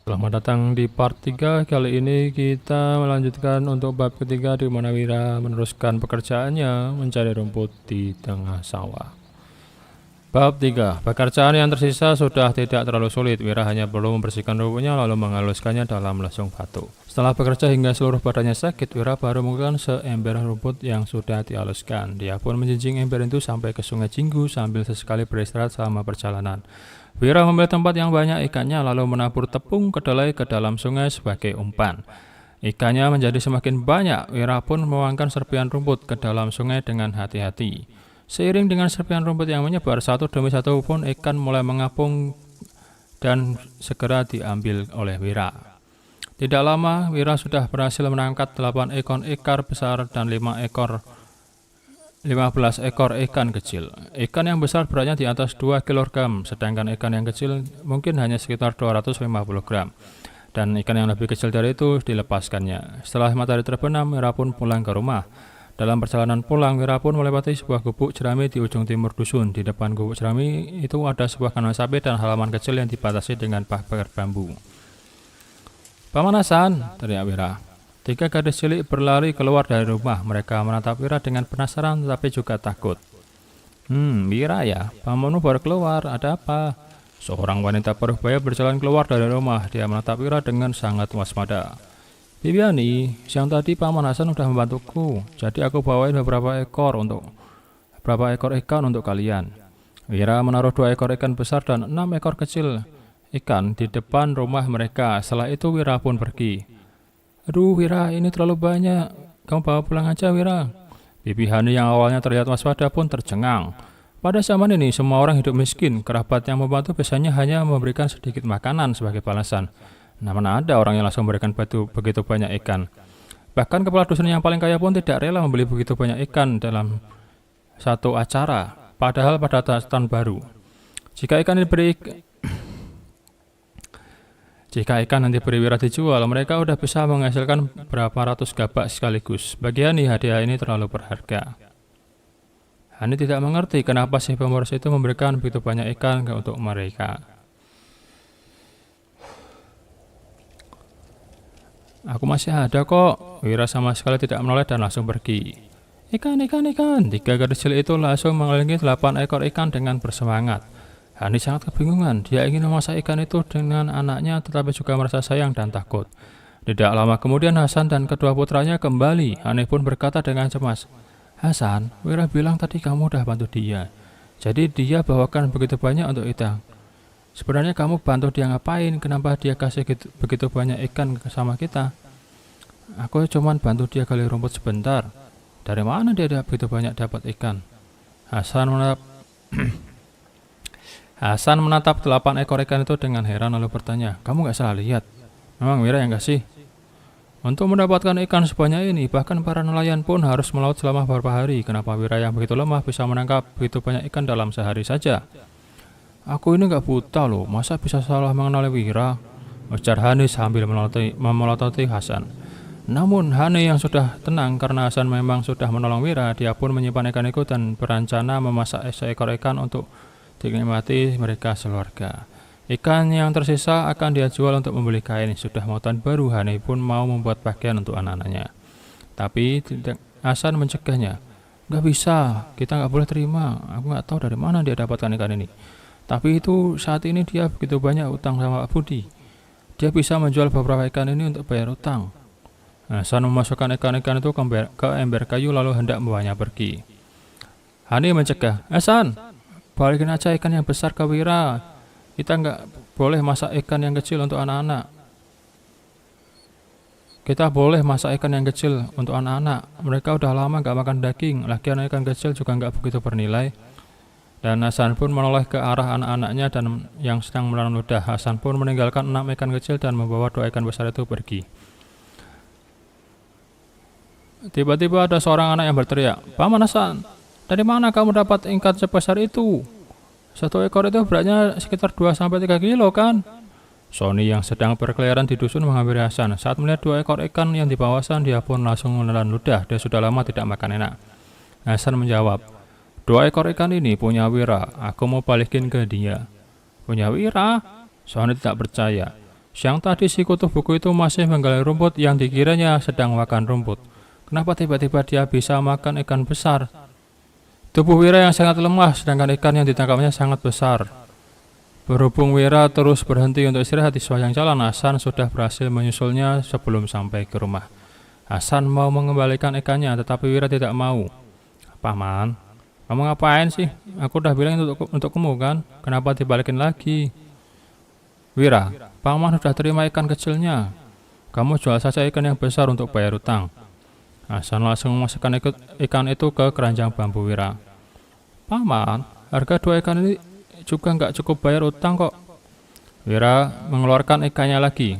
Selamat datang di part 3. Kali ini kita melanjutkan untuk bab ketiga di mana Wira meneruskan pekerjaannya mencari rumput di tengah sawah. Bab 3. Pekerjaan yang tersisa sudah tidak terlalu sulit. Wira hanya perlu membersihkan rumputnya lalu menghaluskannya dalam lesung batu. Setelah bekerja hingga seluruh badannya sakit, Wira baru mengumpulkan seember rumput yang sudah dihaluskan. Dia pun menjinjing ember itu sampai ke Sungai Jinggu sambil sesekali beristirahat selama perjalanan. Wira memilih tempat yang banyak ikannya lalu menabur tepung kedelai ke dalam sungai sebagai umpan. Ikannya menjadi semakin banyak. Wira pun menuangkan serpihan rumput ke dalam sungai dengan hati-hati. Seiring dengan serpihan rumput yang menyebar, satu demi satu pun ikan mulai mengapung dan segera diambil oleh Wira. Tidak lama, Wira sudah berhasil menangkap 8 ekor ikan besar dan 15 ekor ikan kecil. Ikan yang besar beratnya di atas 2 kg, sedangkan ikan yang kecil mungkin hanya sekitar 250 gram. Dan ikan yang lebih kecil dari itu dilepaskannya. Setelah matahari terbenam, Wira pun pulang ke rumah. Dalam perjalanan pulang, Wira pun melewati sebuah gubuk jerami di ujung timur dusun. Di depan gubuk jerami itu ada sebuah kandang sapi dan halaman kecil yang dibatasi dengan pagar bambu. "Pamanasan!" teriak Wira. 3 gadis cilik berlari keluar dari rumah. Mereka menatap Wira dengan penasaran tetapi juga takut. Wira ya, pamanmu baru keluar, ada apa?" Seorang wanita parubaya berjalan keluar dari rumah. Dia menatap Wira dengan sangat waspada. "Bibiani, siang tadi Paman Hasan sudah membantuku, jadi aku bawain beberapa ekor ikan untuk kalian." Wira menaruh 2 ekor ikan besar dan 6 ekor kecil ikan di depan rumah mereka. Setelah itu Wira pun pergi. "Aduh Wira, ini terlalu banyak. Kamu bawa pulang aja Wira." Bibi Hani yang awalnya terlihat waspada pun tercengang. Pada zaman ini semua orang hidup miskin. Kerabat yang membantu biasanya hanya memberikan sedikit makanan sebagai balasan. Namun ada orang yang langsung memberikan begitu banyak ikan. Bahkan kepala dusun yang paling kaya pun tidak rela membeli begitu banyak ikan dalam satu acara. Padahal pada tahun baru, jika ikan yang diberi Wira dijual, mereka udah bisa menghasilkan berapa ratus gabak sekaligus. Bagi Hani, hadiah ini terlalu berharga. Hani tidak mengerti kenapa si pemeras itu memberikan begitu banyak ikan untuk mereka. "Aku masih ada kok." Wira sama sekali tidak menoleh dan langsung pergi. "Ikan, ikan, ikan!" 3 gadis cilik itu langsung mengelilingi 8 ekor ikan dengan bersemangat. Hani sangat kebingungan. Dia ingin memasak ikan itu dengan anaknya tetapi juga merasa sayang dan takut. Tidak lama kemudian Hasan dan kedua putranya kembali. Hani pun berkata dengan cemas, "Hasan, Wira bilang tadi kamu udah bantu dia. Jadi dia bawakan begitu banyak untuk kita. Sebenarnya kamu bantu dia ngapain? Kenapa dia kasih begitu banyak ikan sama kita?" "Aku cuma bantu dia gali rumput sebentar." "Dari mana dia begitu banyak dapat ikan?" Hasan menatap 8 ekor ikan itu dengan heran lalu bertanya, "Kamu gak salah lihat? Memang Wira yang kasih?" "Untuk mendapatkan ikan sebanyak ini, bahkan para nelayan pun harus melaut selama beberapa hari. Kenapa Wira yang begitu lemah bisa menangkap begitu banyak ikan dalam sehari saja?" "Aku ini gak buta loh, masa bisa salah mengenali Wira?" ujar Hani sambil memelototi Hasan. Namun Hani yang sudah tenang karena Hasan memang sudah menolong Wira. Dia pun menyimpan ikan itu dan berencana memasak seekor ikan untuk dinikmati mereka sekeluarga. Ikan yang tersisa akan dia jual untuk membeli kain. Sudah mau tahun baru, Hani pun mau membuat pakaian untuk anak-anaknya. Tapi Hasan mencegahnya. "Gak bisa, kita gak boleh terima. Aku gak tahu dari mana dia dapatkan ikan ini. Tapi itu saat ini dia begitu banyak utang sama Pak Budi. Dia bisa menjual beberapa ikan ini untuk bayar utang." Hasan memasukkan ikan-ikan itu ke ember kayu lalu hendak membawanya pergi. Hani mencegah, "Hasan, balikin aja ikan yang besar ke Wira. Kita nggak boleh masak ikan yang kecil untuk anak-anak. Mereka udah lama nggak makan daging. Lagian ikan kecil juga nggak begitu bernilai." Dan Hasan pun menoleh ke arah anak-anaknya dan yang sedang menelan ludah. Hasan pun meninggalkan 6 ikan kecil dan membawa 2 ikan besar itu pergi. Tiba-tiba ada seorang anak yang berteriak, "Paman Hasan, dari mana kamu dapat ikan sebesar itu? Satu ekor itu beratnya sekitar 2-3 kilo kan?" Sony yang sedang berkeliaran di dusun menghampiri Hasan. Saat melihat 2 ekor ikan yang dibawa Hasan, dia pun langsung menelan ludah. Dia sudah lama tidak makan enak. Hasan menjawab, "2 ekor ikan ini punya Wira. Aku mau balikin ke dia." "Punya Wira?" Sony tidak percaya. Siang tadi si kutu buku itu masih menggali rumput yang dikiranya sedang makan rumput. Kenapa tiba-tiba dia bisa makan ikan besar? Tubuh Wira yang sangat lemah, sedangkan ikan yang ditangkapnya sangat besar. Berhubung Wira terus berhenti untuk istirahat di sepanjang jalan, Hasan sudah berhasil menyusulnya sebelum sampai ke rumah. Hasan mau mengembalikan ikannya, tetapi Wira tidak mau. Paman, kamu ngapain sih? Aku udah bilang untuk kamu kan? Kenapa dibalikin lagi? Wira, Paman sudah terima ikan kecilnya. Kamu jual saja ikan yang besar untuk bayar utang. Hasan langsung memasukkan ikan itu ke keranjang bambu Wira. Paman, harga 2 ikan ini juga nggak cukup bayar utang kok. Wira mengeluarkan ikannya lagi.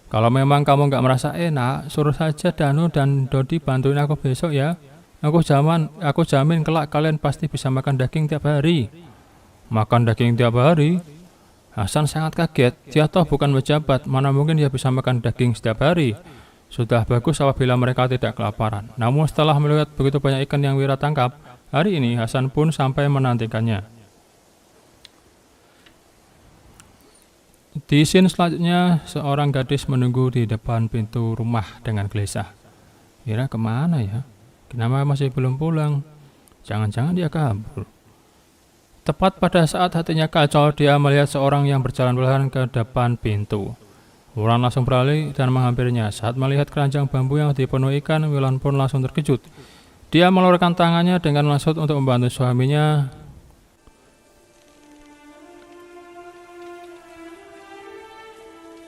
Kalau memang kamu nggak merasa enak, suruh saja Danu dan Dodi bantuin aku besok ya. Aku jamin kelak kalian pasti bisa makan daging tiap hari. Makan daging tiap hari? Hasan sangat kaget. Dia toh bukan pejabat, mana mungkin dia bisa makan daging setiap hari. Sudah bagus apabila mereka tidak kelaparan. Namun setelah melihat begitu banyak ikan yang Wira tangkap, hari ini Hasan pun sampai menantikannya. Di scene selanjutnya, seorang gadis menunggu di depan pintu rumah dengan gelisah. Wira kemana ya? Kenapa masih belum pulang? Jangan-jangan dia kabur. Tepat pada saat hatinya kacau, dia melihat seorang yang berjalan perlahan ke depan pintu. Wulan langsung beralih dan menghampirinya. Saat melihat keranjang bambu yang dipenuhi ikan, Wulan pun langsung terkejut. Dia mengeluarkan tangannya dengan maksud untuk membantu suaminya.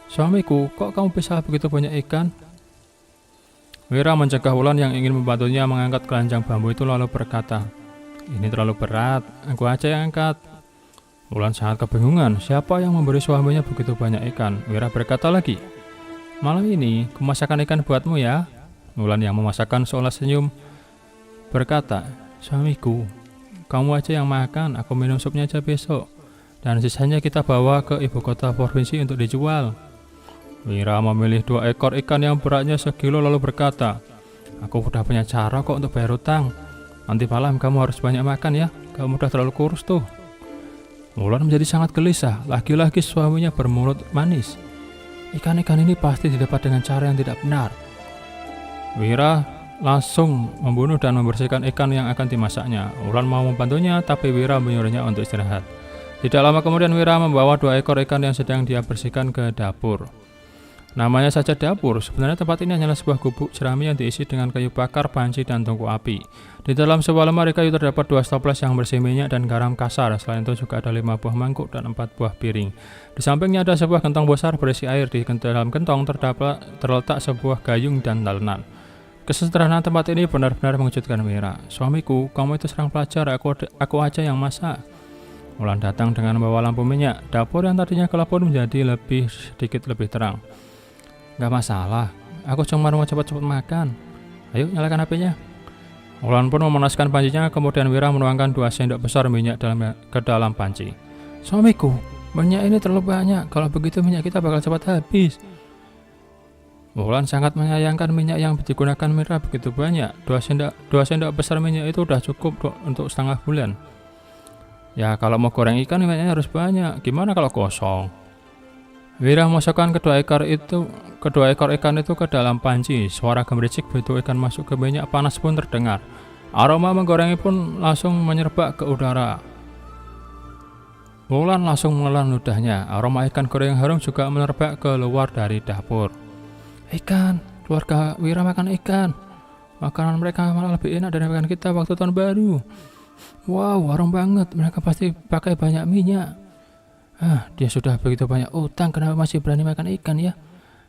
Suamiku, kok kamu bisa begitu banyak ikan? Wira mencegah Wulan yang ingin membantunya mengangkat keranjang bambu itu lalu berkata, ini terlalu berat, aku aja yang angkat. Wulan sangat kebingungan, siapa yang memberi suaminya begitu banyak ikan? Wira berkata lagi, malam ini kumasakkan ikan buatmu ya. Wulan yang memasakkan seolah senyum berkata, suamiku, kamu aja yang makan, aku minum supnya aja besok. Dan sisanya kita bawa ke ibu kota provinsi untuk dijual. Wira memilih 2 ekor ikan yang beratnya sekilo lalu berkata, aku udah punya cara kok untuk bayar utang. Nanti malam kamu harus banyak makan ya, kamu udah terlalu kurus tuh. Wulan menjadi sangat gelisah, lagi-lagi suaminya bermulut manis. Ikan-ikan ini pasti didapat dengan cara yang tidak benar. Wira langsung membunuh dan membersihkan ikan yang akan dimasaknya. Wulan mau membantunya, tapi Wira menyuruhnya untuk istirahat. Tidak lama kemudian Wira membawa 2 ekor ikan yang sedang dia bersihkan ke dapur. Namanya saja dapur, sebenarnya tempat ini hanyalah sebuah gubuk jerami yang diisi dengan kayu bakar, panci, dan tungku api. Di dalam sebuah lemari kayu terdapat 2 toples yang bersih minyak dan garam kasar. Selain itu juga ada 5 buah mangkuk dan 4 buah piring. Di sampingnya ada sebuah gentong besar berisi air. Di dalam gentong terletak sebuah gayung dan talenan. Kesederhanaan tempat ini benar-benar mengejutkan Wira. Suamiku, kamu itu serang pelajar, aku aja yang masak. Wulan datang dengan membawa lampu minyak. Dapur yang tadinya gelap pun menjadi sedikit lebih terang. Gak masalah, aku cuma mau cepat-cepat makan. Ayo nyalakan HP-nya. Wulan pun memanaskan pancinya, kemudian Wira menuangkan 2 sendok besar minyak ke dalam panci. Suamiku, minyak ini terlalu banyak, kalau begitu minyak kita bakal cepat habis. Wulan sangat menyayangkan minyak yang digunakan Wira begitu banyak. 2 sendok besar minyak itu udah cukup untuk setengah bulan. Ya kalau mau goreng ikan minyaknya harus banyak, gimana kalau kosong? Wira memasukkan kedua ekor ikan itu ke dalam panci. Suara gemericik begitu ikan masuk ke minyak panas pun terdengar. Aroma menggorengnya pun langsung menyerbak ke udara. Wulan langsung menelan ludahnya. Aroma ikan goreng yang harum juga menerbak ke luar dari dapur. Ikan, keluarga Wira makan ikan. Makanan mereka malah lebih enak dari makanan kita waktu tahun baru. Wow, harum banget. Mereka pasti pakai banyak minyak. Dia sudah begitu banyak utang, kenapa masih berani makan ikan ya?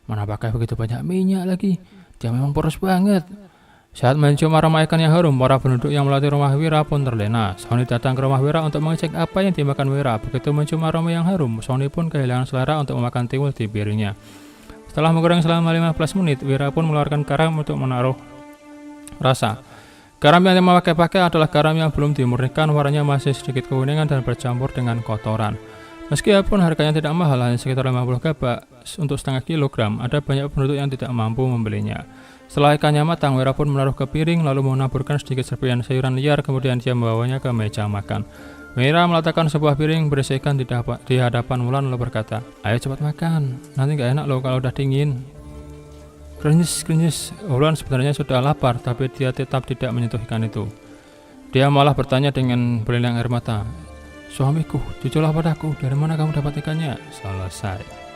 Mana pakai begitu banyak minyak lagi. Dia memang boros banget. Saat mencium aroma ikan yang harum, para penduduk yang melalui rumah Wira pun terlena. Sony datang ke rumah Wira untuk mengecek apa yang dimakan Wira. Begitu mencium aroma yang harum, Sony pun kehilangan selera untuk memakan tiwul di piringnya. Setelah menggoreng selama 15 menit, Wira pun mengeluarkan garam untuk menaruh rasa. Garam yang dipakai adalah garam yang belum dimurnikan, warnanya masih sedikit kekuningan dan bercampur dengan kotoran. Meskipun harganya tidak mahal, hanya sekitar 50 gabak untuk setengah kilogram, ada banyak penduduk yang tidak mampu membelinya. Setelah ikannya matang, Wira pun menaruh ke piring lalu menaburkan sedikit serpihan sayuran liar, kemudian dia membawanya ke meja makan. Mira meletakkan sebuah piring berisi ikan di hadapan Wulan lalu berkata, "Ayo cepat makan, nanti gak enak loh kalau udah dingin." Krenyes, krenyes. Wulan sebenarnya sudah lapar, tapi dia tetap tidak menyentuh ikan itu. Dia malah bertanya dengan berilang air mata, "Suamiku, jujurlah padaku, dari mana kamu dapat ikannya?" Selesai.